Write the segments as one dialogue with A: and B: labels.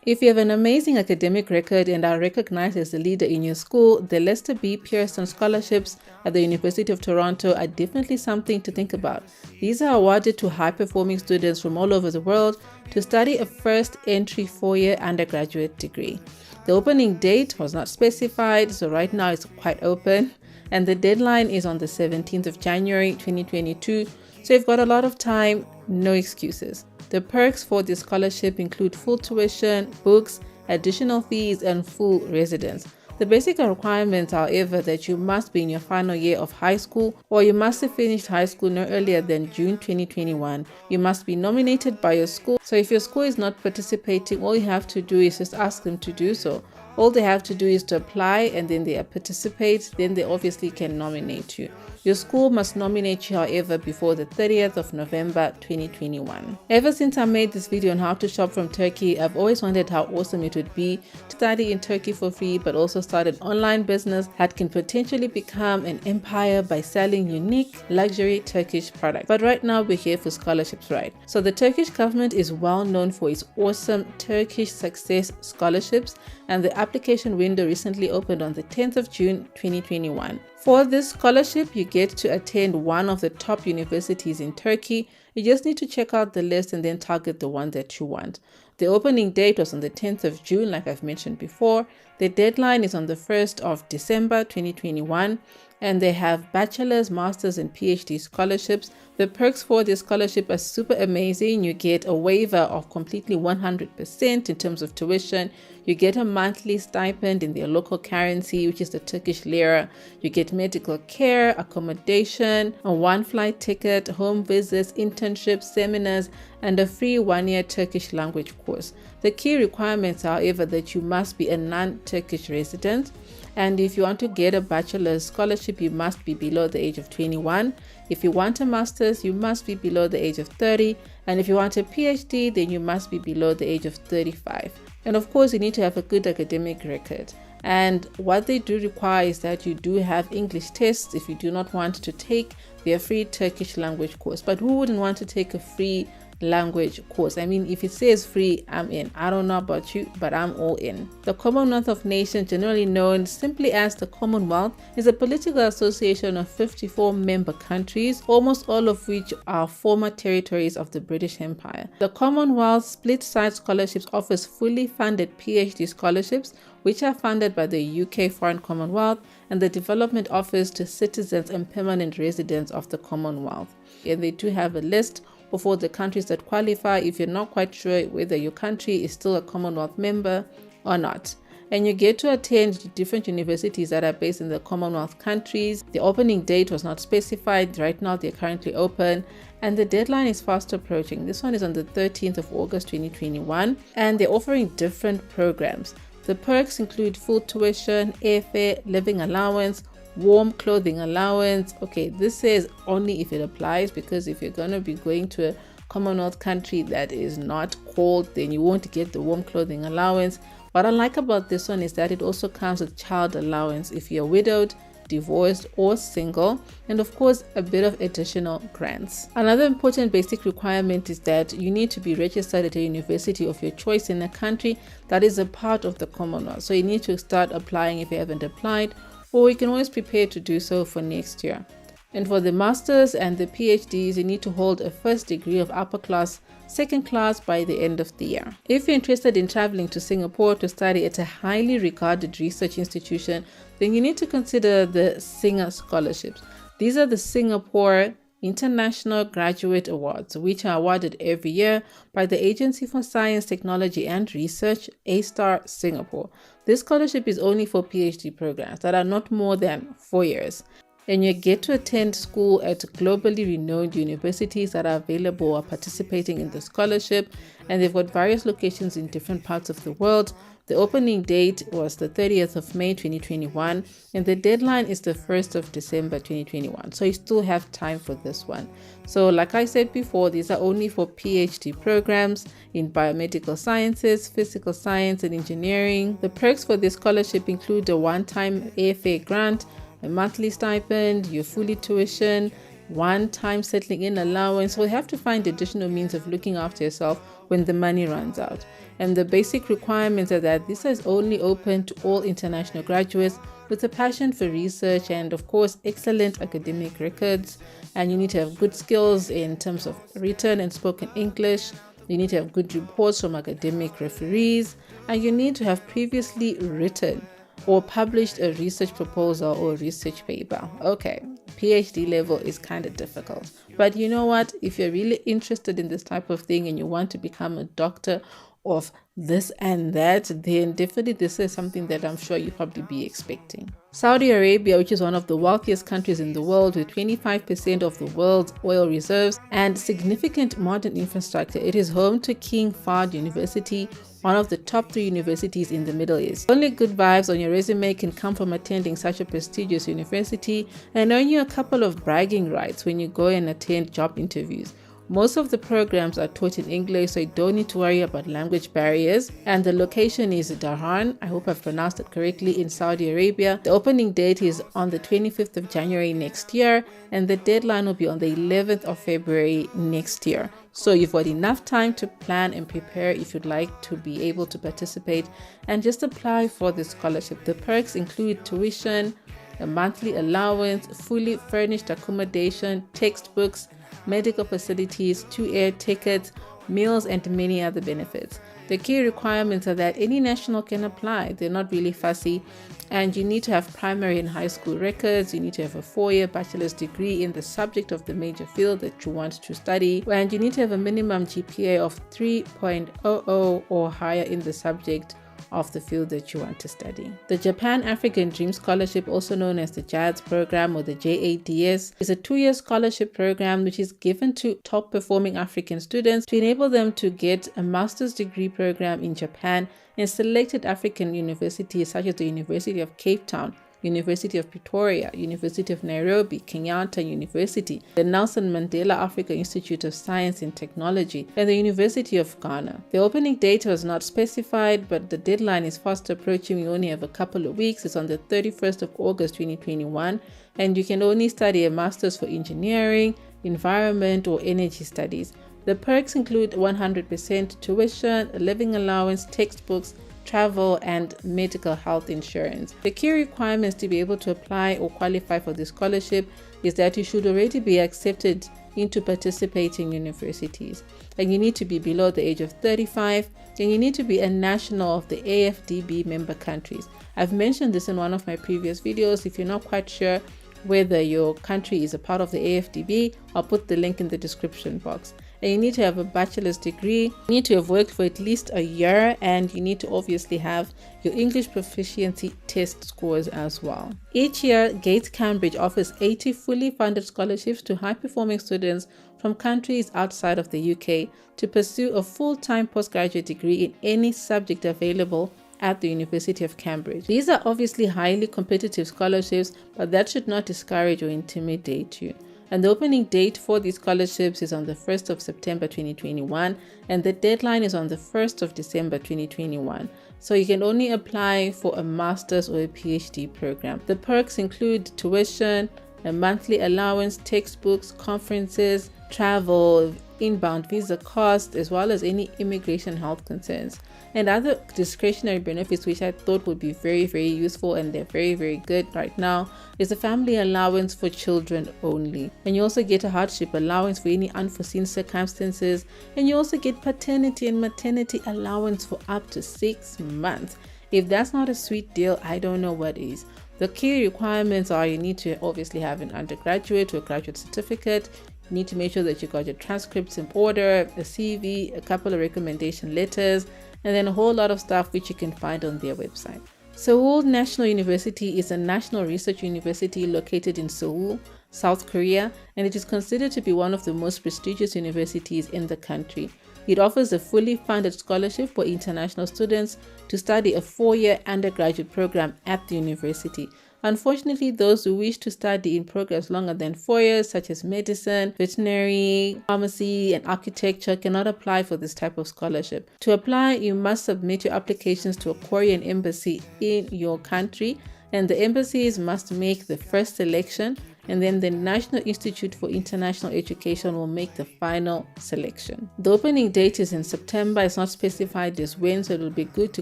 A: If you have an amazing academic record and are recognized as a leader in your school, the Lester B. Pearson Scholarships at the University of Toronto are definitely something to think about. These are awarded to high-performing students from all over the world to study a first entry 4-year undergraduate degree. The opening date was not specified, so right now it's quite open, and the deadline is on the 17th of January 2022, so you've got a lot of time, no excuses. The perks for this scholarship include full tuition, books, additional fees, and full residence. The basic requirements, however, that you must be in your final year of high school or you must have finished high school no earlier than June 2021. You must be nominated by your school. So if your school is not participating, all you have to do is just ask them to do so. All they have to do is to apply, and then they participate, then they obviously can nominate you. Your school must nominate you, however, before the 30th of November 2021. Ever since I made this video on how to shop from Turkey, I've always wondered how awesome it would be to study in Turkey for free, but also start an online business that can potentially become an empire by selling unique luxury Turkish products. But right now we're here for scholarships, right? So the Turkish government is well known for its awesome Turkish Success Scholarships, and the application window recently opened on the 10th of June 2021. For this scholarship, you get to attend one of the top universities in Turkey. You just need to check out the list and then target the one that you want. The opening date was on the 10th of June, like I've mentioned before. The deadline is on the 1st of December 2021, and they have bachelor's, master's, and PhD scholarships. The perks for this scholarship are super amazing. You get a waiver of completely 100% in terms of tuition. You get a monthly stipend in their local currency, which is the Turkish lira. You get medical care, accommodation, a one-flight ticket, home visits, internships, seminars, and a free 1-year Turkish language course. The key requirements, however, that you must be a non-Turkish resident. And if you want to get a bachelor's scholarship, you must be below the age of 21. If you want a master's, you must be below the age of 30. And if you want a PhD, then you must be below the age of 35. And of course, you need to have a good academic record. And what they do require is that you do have English tests if you do not want to take their free Turkish language course. But who wouldn't want to take a free language course? I mean, if it says free, I'm in. I don't know about you, but I'm all in. The Commonwealth of Nations, generally known simply as the Commonwealth, is a political association of 54 member countries, almost all of which are former territories of the British Empire. The Commonwealth split-side scholarships offers fully funded PhD scholarships, which are funded by the UK Foreign Commonwealth and the Development Office to citizens and permanent residents of the Commonwealth. And they do have a list of all the countries that qualify if you're not quite sure whether your country is still a Commonwealth member or not. And you get to attend different universities that are based in the Commonwealth countries. The opening date was not specified. Right now they're currently open, and the deadline is fast approaching. This one is on the 13th of August 2021, and they're offering different programs. The perks include full tuition, airfare, living allowance, warm clothing allowance. Okay, this says only if it applies, because if you're going to be going to a Commonwealth country that is not cold, then you won't get the warm clothing allowance. What I like about this one is that it also comes with child allowance if you're widowed, divorced, or single, and of course a bit of additional grants. Another important basic requirement is that you need to be registered at a university of your choice in a country that is a part of the Commonwealth. So you need to start applying if you haven't applied, or you can always prepare to do so for next year. And for the masters and the PhDs, you need to hold a first degree of upper class, second class by the end of the year. If you're interested in traveling to Singapore to study at a highly regarded research institution, then you need to consider the Singer scholarships. These are the Singapore International Graduate Awards, which are awarded every year by the Agency for Science, Technology and Research, A*STAR Singapore. This scholarship is only for PhD programs that are not more than 4 years. And you get to attend school at globally renowned universities that are available or participating in the scholarship, and they've got various locations in different parts of the world. The opening date was the 30th of May 2021, and the deadline is the 1st of December 2021. So you still have time for this one. So like I said before, these are only for PhD programs in biomedical sciences, physical science, and engineering. The perks for this scholarship include a one-time airfare grant, a monthly stipend, your fully tuition, one-time settling in allowance, or you have to find additional means of looking after yourself when the money runs out. And the basic requirements are that this is only open to all international graduates with a passion for research and, of course, excellent academic records. And you need to have good skills in terms of written and spoken English. You need to have good reports from academic referees, and you need to have previously written or published a research proposal or research paper. Okay, PhD level is kind of difficult. But you know what? If you're really interested in this type of thing and you want to become a doctor of this and that, then definitely this is something that I'm sure you'll probably be expecting. Saudi Arabia, which is one of the wealthiest countries in the world with 25% of the world's oil reserves and significant modern infrastructure, it is home to King Fahd University, one of the top 3 universities in the Middle East. Only good vibes on your resume can come from attending such a prestigious university and earn you a couple of bragging rights when you go and attend job interviews. Most of the programs are taught in English, so you don't need to worry about language barriers. And the location is Dhahran, I hope I've pronounced it correctly, in Saudi Arabia. The opening date is on the 25th of January next year, and the deadline will be on the 11th of February next year. So you've got enough time to plan and prepare if you'd like to be able to participate and just apply for the scholarship. The perks include tuition, a monthly allowance, fully furnished accommodation, textbooks, medical facilities, 2 air tickets, meals, and many other benefits. The key requirements are that any national can apply. They're not really fussy, and you need to have primary and high school records. You need to have a 4-year bachelor's degree in the subject of the major field that you want to study, and you need to have a minimum GPA of 3.00 or higher in the subject of the field that you want to study. The Japan African Dream Scholarship, also known as the JADS program or the JADS, is a 2-year scholarship program which is given to top performing African students to enable them to get a master's degree program in Japan in selected African universities such as the University of Cape Town, University of Pretoria, University of Nairobi, Kenyatta University, the Nelson Mandela Africa Institute of Science and Technology, and the University of Ghana. The opening date was not specified, but the deadline is fast approaching. We only have a couple of weeks. It's on the 31st of August 2021, and you can only study a master's for engineering, environment, or energy studies. The perks include 100% tuition, a living allowance, textbooks, travel, and medical health insurance. The key requirements to be able to apply or qualify for the scholarship is that you should already be accepted into participating universities, and you need to be below the age of 35, and you need to be a national of the AFDB member countries. I've mentioned this in one of my previous videos. If you're not quite sure whether your country is a part of the AFDB, I'll put the link in the description box. And you need to have a bachelor's degree, you need to have worked for at least a year, and you need to obviously have your English proficiency test scores as well. Each year, Gates Cambridge offers 80 fully funded scholarships to high-performing students from countries outside of the UK to pursue a full-time postgraduate degree in any subject available at the University of Cambridge. These are obviously highly competitive scholarships, but that should not discourage or intimidate you. And the opening date for these scholarships is on the 1st of September 2021, and the deadline is on the 1st of December 2021. So you can only apply for a master's or a PhD program. The perks include tuition, a monthly allowance, textbooks, conferences, travel, inbound visa costs, as well as any immigration health concerns. And other discretionary benefits which I thought would be very, very useful, and they're very, very good right now, is a family allowance for children only. And you also get a hardship allowance for any unforeseen circumstances. And you also get paternity and maternity allowance for up to 6 months. If that's not a sweet deal, I don't know what is. The key requirements are you need to obviously have an undergraduate or graduate certificate. You need to make sure that you got your transcripts in order, a CV, a couple of recommendation letters, and then a whole lot of stuff which you can find on their website. Seoul National University is a national research university located in Seoul, South Korea, and it is considered to be one of the most prestigious universities in the country. It offers a fully funded scholarship for international students to study a 4-year undergraduate program at the university. Unfortunately, those who wish to study in programs longer than 4 years, such as medicine, veterinary, pharmacy, and architecture, cannot apply for this type of scholarship. To apply, you must submit your applications to a Korean embassy in your country, and the embassies must make the first selection and then the National Institute for International Education will make the final selection. The opening date is in September. It's not specified as when, so it will be good to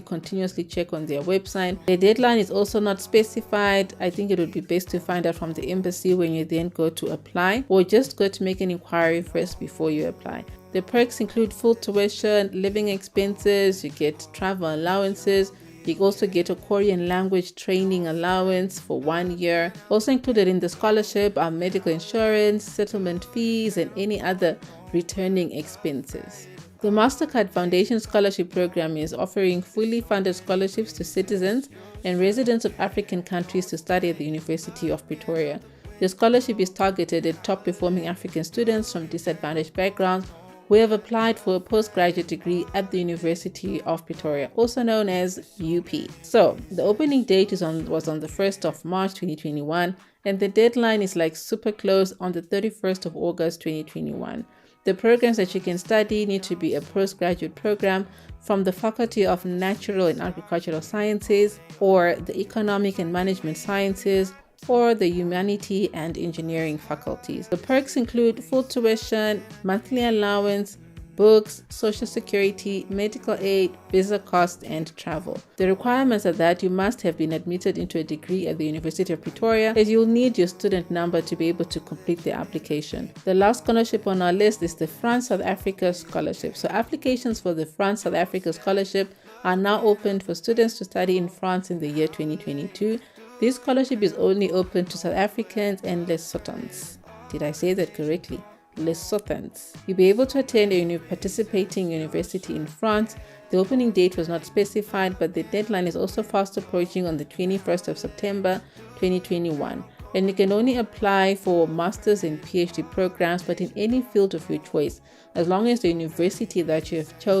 A: continuously check on their website. The deadline is also not specified. I think it would be best to find out from the embassy when you then go to apply, or just go to make an inquiry first before you apply. The perks include full tuition, living expenses, you get travel allowances. You also get a Korean language training allowance for 1 year. Also included in the scholarship are medical insurance, settlement fees, and any other returning expenses. The MasterCard Foundation Scholarship Program is offering fully funded scholarships to citizens and residents of African countries to study at the University of Pretoria. The scholarship is targeted at top-performing African students from disadvantaged backgrounds who have applied for a postgraduate degree at the University of Pretoria, also known as UP. So the opening date was on the 1st of March 2021, and the deadline is like super close on the 31st of August 2021. The programs that you can study need to be a postgraduate program from the Faculty of Natural and Agricultural Sciences, or the Economic and Management Sciences, or the Humanity and Engineering faculties. The perks include full tuition, monthly allowance, books, social security, medical aid, visa cost, and travel. The requirements are that you must have been admitted into a degree at the University of Pretoria, as you'll need your student number to be able to complete the application. The last scholarship on our list is the France-South Africa Scholarship. So applications for the France-South Africa Scholarship are now open for students to study in France in the year 2022. This scholarship is only open to South Africans and Lesothans. Did I say that correctly? Lesothans. You'll be able to attend a participating university in France. The opening date was not specified, but the deadline is also fast approaching on the 21st of September 2021. And you can only apply for master's and PhD programs, but in any field of your choice, as long as the university that you have chosen